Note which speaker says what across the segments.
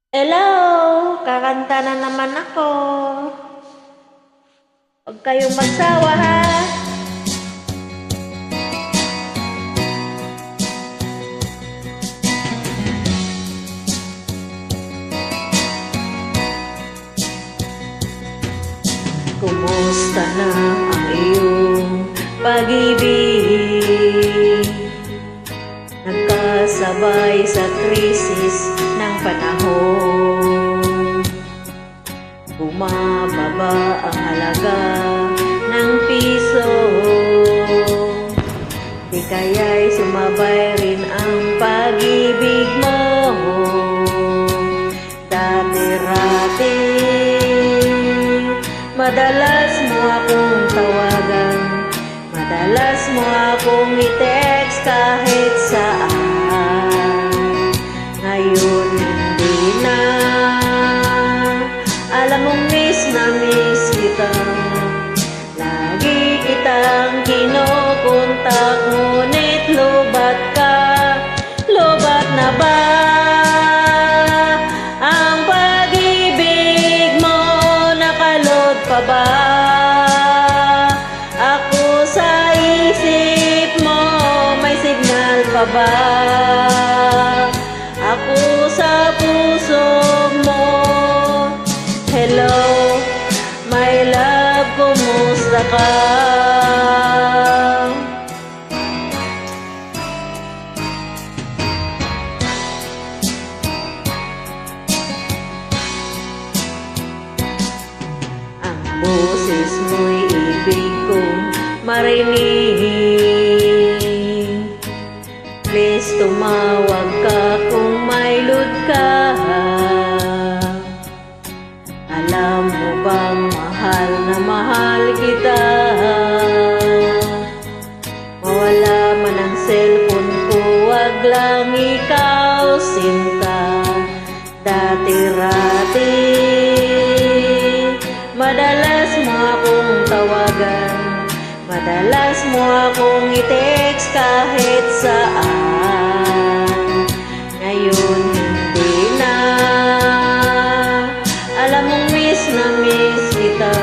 Speaker 1: Hello! Kakanta na naman ako. Huwag kayong magsawa ha. Kumusta na ang iyong pag-ibig? Nagkasabay sa krisis ng panahon. Bumababa ang halaga ng piso. Di kaya'y sumabay rin ang pag-ibig mo. Dati-rati madalas mo akong tawagan, madalas mo akong i-text kahit saan. Ngayon hindi na, alam mong miss na miss kita. Lagi kitang kinukontak, ngunit lubat ka. Lubat na ba ang pag-ibig mo? Nakalod pa ba ako sa isip mo? May signal pa ba ako sa puso mo? Hello, my love, kumusta ka? Ang boses mo'y ibig kong marinig. Please tumawag ka kung may load ka. Alam mo bang mahal na mahal kita? Mawala man ang cellphone ko, wag lang ikaw sinta. Dati-rati madalas mo akong tawagan, madalas mo akong i-text kahit saan. Ngayon hindi na, alam mong miss na miss kita.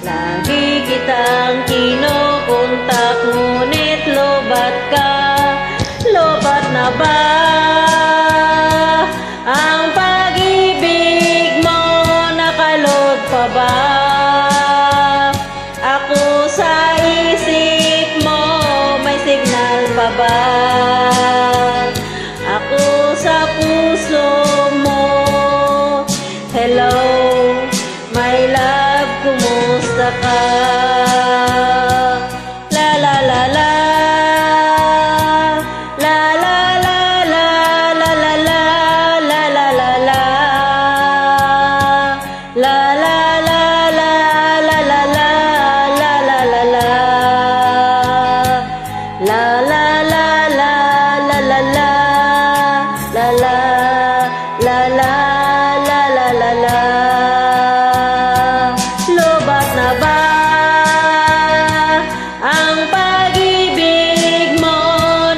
Speaker 1: Lagi kitang kinukontak, ngunit lobat ka. Lobat na ba ang pag-ibig mo? Nakalod pa ba ako sa isip mo? May signal pa ba ako sa puso mo? Hello, my love, kumusta ka? La la la la, la la la la, la la la, la la la la, la la la la, la la la, la la la la, la la la la, la la la, la la la la, la la la la. Lobat na ba ang pag-ibig mo?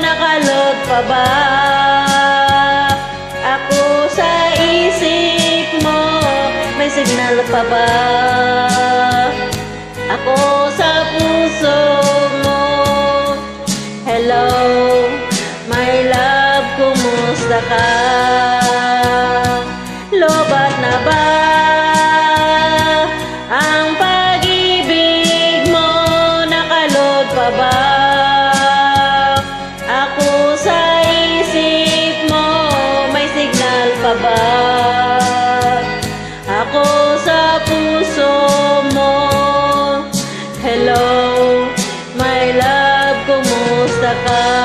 Speaker 1: Nakalod pa ba ako sa isip mo? May signal pa ba ako sa puso mo? Hello, my love, kumusta ka? Lobat na ba ang pag-ibig mo? Nakalod pa ba ako sa isip mo? May signal pa ba ako sa puso mo? Hello, my love, kumusta ka?